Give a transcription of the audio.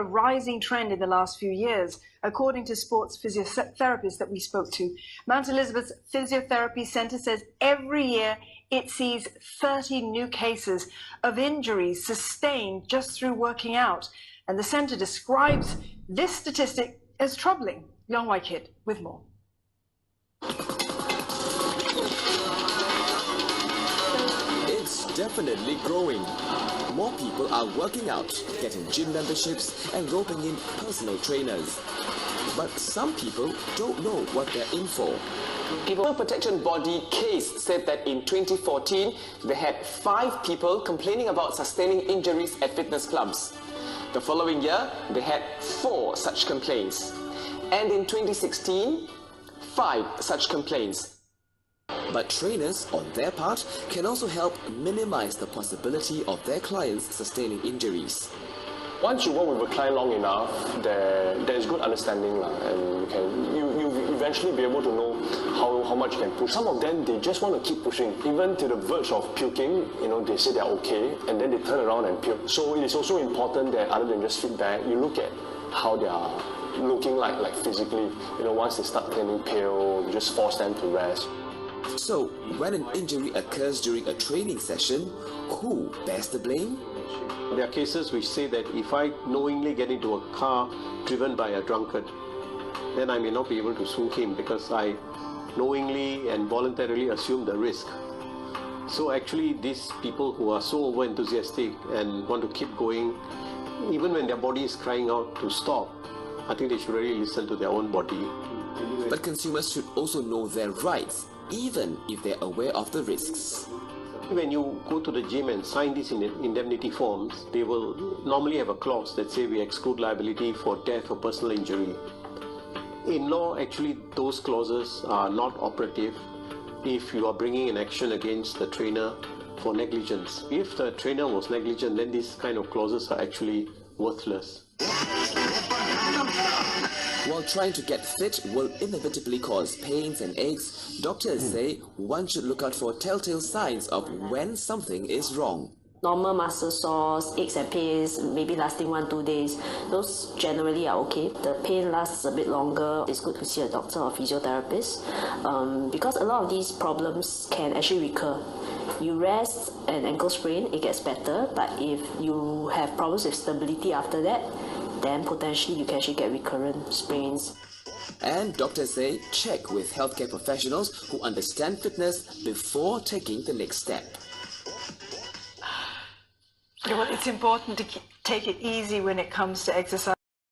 A rising trend in the last few years, according to sports physiotherapists that we spoke to. Mount Elizabeth's Physiotherapy Centre says every year it sees 30 new cases of injuries sustained just through working out. And the centre describes this statistic as troubling. Tze Khit with more. It's definitely growing. More people are working out, getting gym memberships and roping in personal trainers. But some people don't know what they're in for. People Protection Body case said that in 2014, they had 5 people complaining about sustaining injuries at fitness clubs. The following year, they had 4 such complaints. And in 2016, 5 such complaints. But trainers, on their part, can also help minimize the possibility of their clients sustaining injuries. Once you work with a client long enough, there is good understanding, and you eventually be able to know how much you can push. Some of them, they just want to keep pushing, even to the verge of puking. They say they're okay, and then they turn around and puke. So it is also important that other than just feedback, you look at how they are looking like physically. Once they start turning pale, you just force them to rest. So, when an injury occurs during a training session, who bears the blame? There are cases which say that if I knowingly get into a car driven by a drunkard, then I may not be able to sue him because I knowingly and voluntarily assume the risk. So actually these people who are so over-enthusiastic and want to keep going, even when their body is crying out to stop, I think they should really listen to their own body. But consumers should also know their rights, even if they're aware of the risks. When you go to the gym and sign these indemnity forms, they will normally have a clause that say we exclude liability for death or personal injury. In law, actually, those clauses are not operative if you are bringing an action against the trainer for negligence. If the trainer was negligent, then these kind of clauses are actually worthless. While trying to get fit will inevitably cause pains and aches, doctors say one should look out for telltale signs of when something is wrong. Normal muscle sores, aches and pains, maybe lasting 1-2 days, those generally are okay. The pain lasts a bit longer. It's good to see a doctor or physiotherapist because a lot of these problems can actually recur. You rest an ankle sprain, it gets better, but if you have problems with stability after that, then potentially you can actually get recurrent sprains. And doctors say check with healthcare professionals who understand fitness before taking the next step. Well, it's important to take it easy when it comes to exercise.